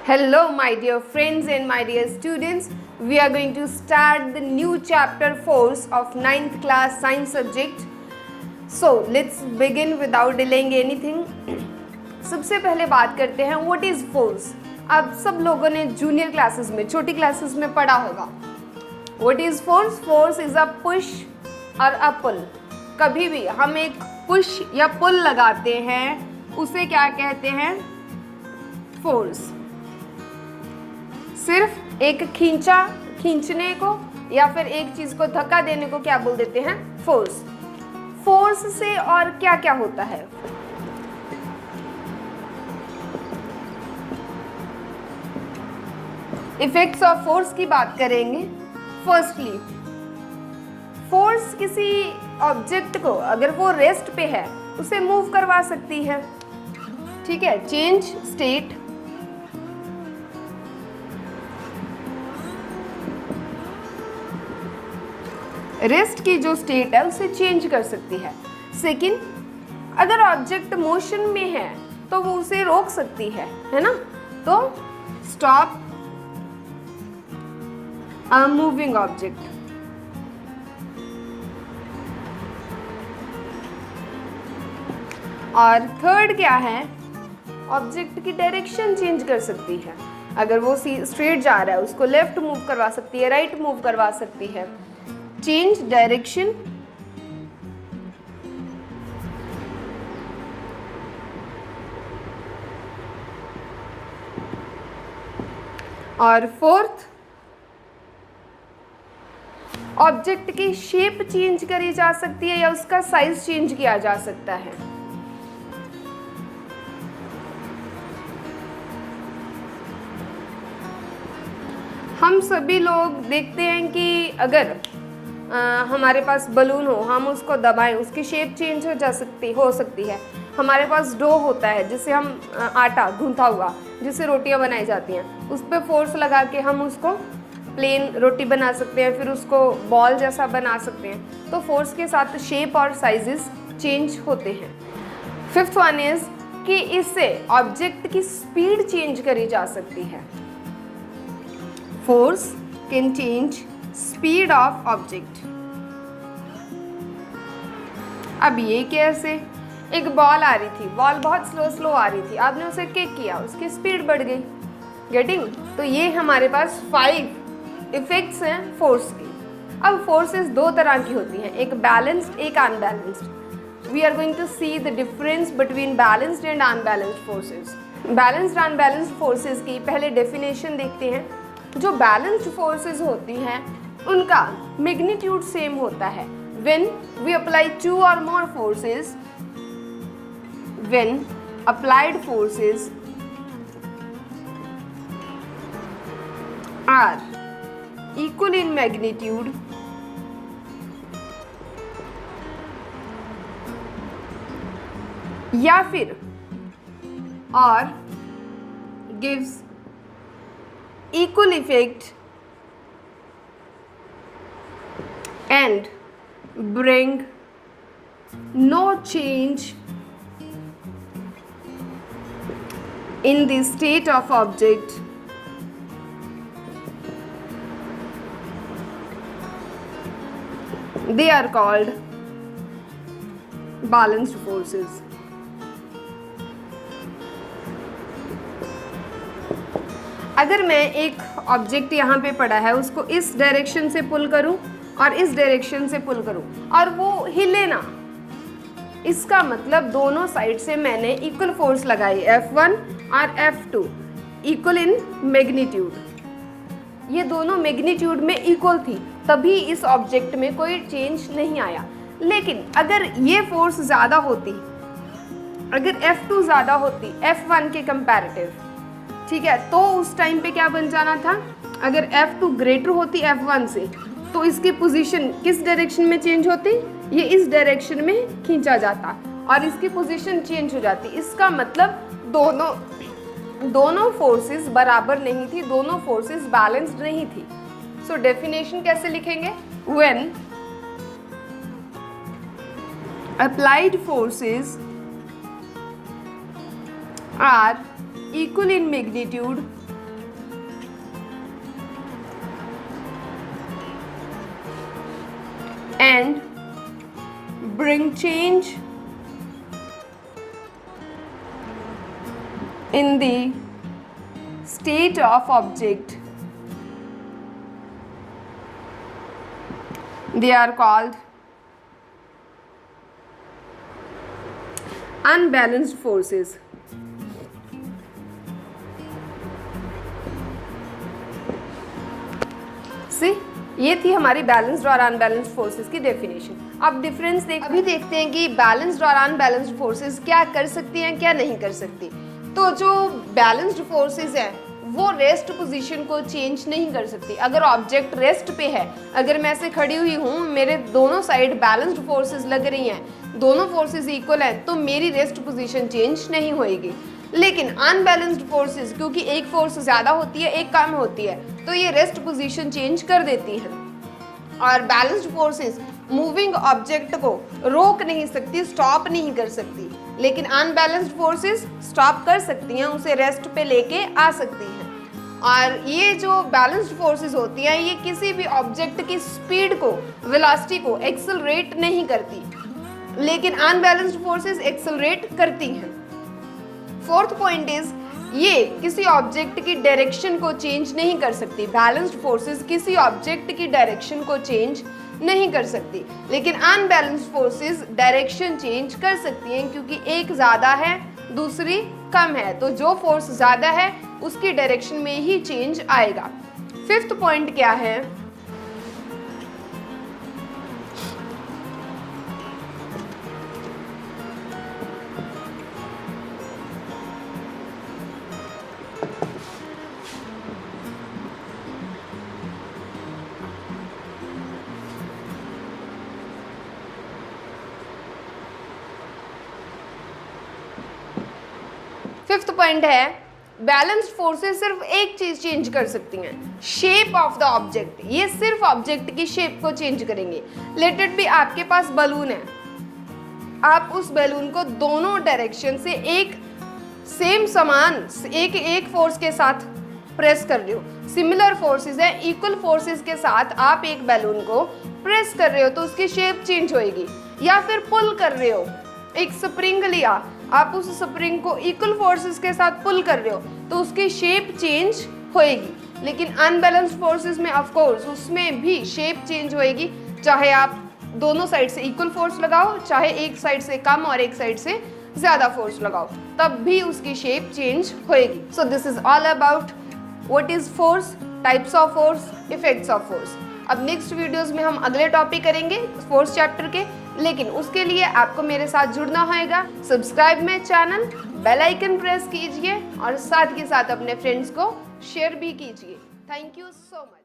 Hello, my dear friends and my dear students. We are going to start the new chapter force of 9th class science subject. So, let's begin without delaying anything. सबसे पहले बात करते हैं what is force. आप सब लोगों ने junior classes में, छोटी क्लासेस में पढ़ा होगा. What is force? Force is a push और a pull. कभी भी हम एक push या pull लगाते हैं, उसे क्या कहते हैं? Force. सिर्फ एक खींचने को या फिर एक चीज को धक्का देने को क्या बोल देते हैं? फोर्स. फोर्स से और क्या क्या होता है? इफेक्ट्स ऑफ फोर्स की बात करेंगे. फर्स्टली, फोर्स किसी ऑब्जेक्ट को अगर वो रेस्ट पे है उसे मूव करवा सकती है. ठीक है, चेंज स्टेट. रेस्ट की जो स्टेट है उसे चेंज कर सकती है. सेकंड, अगर ऑब्जेक्ट मोशन में है तो वो उसे रोक सकती है ना? तो स्टॉप अ मूविंग ऑब्जेक्ट. और थर्ड क्या है? ऑब्जेक्ट की डायरेक्शन चेंज कर सकती है. अगर वो स्ट्रेट जा रहा है उसको लेफ्ट मूव करवा सकती है, राइट मूव करवा सकती है. Change direction. और फोर्थ, ऑब्जेक्ट की शेप चेंज करी जा सकती है या उसका साइज चेंज किया जा सकता है. हम सभी लोग देखते हैं कि अगर हमारे पास बलून हो, हम उसको दबाएं, उसकी शेप चेंज हो सकती है. हमारे पास डो होता है जिससे हम आटा गूंथा हुआ जिससे रोटियां बनाई जाती हैं, उस पर फोर्स लगा के हम उसको प्लेन रोटी बना सकते हैं, फिर उसको बॉल जैसा बना सकते हैं. तो फोर्स के साथ शेप और साइजेस चेंज होते हैं. फिफ्थ वन इज कि इससे ऑब्जेक्ट की स्पीड चेंज करी जा सकती है. Force can change speed of object. अब ये कैसे? एक बॉल आ रही थी, बॉल बहुत स्लो आ रही थी, आपने उसे किक किया, उसकी स्पीड बढ़ गई. गेटिंग? तो ये हमारे पास 5 इफेक्ट्स हैं फोर्स की. अब फोर्सेस दो तरह की होती हैं, एक बैलेंस्ड, एक unbalanced. We are going to see the difference between balanced and unbalanced forces. Balanced unbalanced forces की पहले डेफिनेशन देखते हैं. जो बैलेंस्ड फोर्सेस होती हैं उनका मैग्नीट्यूड सेम होता है. When we apply 2 or more forces, when applied forces are equal in magnitude, या फिर और gives equal effect and bring no change in the state of object, they are called balanced forces. अगर मैं एक object यहाँ पे पड़ा है उसको इस डायरेक्शन से पुल करूँ और इस डायरेक्शन से पुल करूं और वो हिले ना, इसका मतलब दोनों साइड से मैंने इक्वल फोर्स लगाई. F1 और F2 इक्वल इन मैग्नीट्यूड. ये दोनों मैग्नीट्यूड में इक्वल थी, तभी इस ऑब्जेक्ट में कोई चेंज नहीं आया. लेकिन अगर ये फोर्स ज़्यादा होती, अगर F2 ज़्यादा होती F1 के कंपैरेटिव, ठीक है, तो उस टाइम पे क्या बन जाना था? अगर F2 ग्रेटर होती F1 से तो इसकी पोजीशन किस डायरेक्शन में चेंज होती? ये इस डायरेक्शन में खींचा जाता और इसकी पोजीशन चेंज हो जाती. इसका मतलब दोनों फोर्सेस बराबर नहीं थी, दोनों फोर्सेस बैलेंस्ड नहीं थी. सो डेफिनेशन कैसे लिखेंगे? When applied forces are equal in magnitude and bring change in the state of object. They are called unbalanced forces. See, ये थी हमारी बैलेंस्ड और अनबैलेंस्ड फोर्सेस की डेफिनेशन। अब डिफरेंस अभी देखते हैं कि बैलेंस्ड और अनबैलेंस्ड फोर्सेस क्या कर सकती हैं, क्या नहीं कर सकती। तो जो बैलेंस्ड फोर्सेस हैं वो रेस्ट पोजीशन को चेंज नहीं कर सकती। अगर ऑब्जेक्ट रेस्ट पे है, अगर मैं ऐसे खड़ी हुई हूँ, मेरे दोनों साइड बैलेंस्ड फोर्सेस लग रही हैं, दोनों फोर्सेस इक्वल हैं, तो मेरी रेस्ट पोजीशन चेंज नहीं होएगी। लेकिन अनबैलेंस्ड फोर्सेस, क्योंकि एक फोर्स ज़्यादा होती है, एक कम होती है, तो ये रेस्ट पोजीशन चेंज कर देती हैं। और बैलेंस्ड फोर्सेस मूविंग ऑब्जेक्ट को रोक नहीं सकती, स्टॉप नहीं कर सकती। लेकिन अनबैलेंस्ड फोर्सेस स्टॉप कर सकती हैं, उसे रेस्ट पे लेके आ सकती हैं। और ये जो बैलेंस्ड फोर्सेस होती हैं, ये किसी भी ऑब्जेक्ट की स्पीड को, वेलोसिटी को एक्सेलरेट नहीं करती, लेकिन अनबैलेंस्ड फोर्सेस एक्सेलरेट करती हैं। फोर्थ पॉइंट इज, ये किसी ऑब्जेक्ट की डायरेक्शन को चेंज नहीं कर सकती। बैलेंस्ड फोर्सेस किसी ऑब्जेक्ट की डायरेक्शन को चेंज नहीं कर सकती, लेकिन अनबैलेंस्ड फोर्सेस डायरेक्शन चेंज कर सकती हैं, क्योंकि एक ज़्यादा है, दूसरी कम है, तो जो फोर्स ज़्यादा है उसकी डायरेक्शन में ही चेंज आएगा। फिफ्थ पॉइंट क्या है, फिफ्थ पॉइंट है, बैलेंस्ड फोर्सेस सिर्फ एक चीज चेंज कर सकती हैं, शेप ऑफ द ऑब्जेक्ट। ये सिर्फ ऑब्जेक्ट की शेप को चेंज करेंगे। लेट इट बी, आपके पास बलून है, आप उस बैलून को दोनों डायरेक्शन से एक सेम समान एक फोर्स के साथ प्रेस कर रहे हो। सिमिलर फोर्सेस है, इक्वल फोर्सेस के साथ आप एक बैलून को प्रेस कर रहे हो तो उसकी शेप चेंज होएगी। या फिर पुल कर रहे हो, एक स्प्रिंग लिया, आप उस स्प्रिंग को इक्वल फोर्सेस के साथ पुल कर रहे हो तो उसकी शेप चेंज होएगी। लेकिन अनबैलेंस्ड फोर्सेस में ऑफ कोर्स उसमें भी शेप चेंज होएगी, चाहे आप दोनों साइड से इक्वल फोर्स लगाओ, चाहे एक साइड से कम और एक साइड से ज़्यादा फोर्स लगाओ, तब भी उसकी शेप चेंज होएगी। So this is all about what is force, types of force, effects of force. अब नेक्स्ट वीडियोस में हम अगले टॉपिक करेंगे फोर्स चैप्टर के, लेकिन उसके लिए आपको मेरे साथ जुड़ना होगा। सब्सक्राइब में चैनल, बेल आइकन प्रेस कीजिए और साथ के साथ अपने फ्रेंड्स को शेयर भी कीजिए। Thank you so much.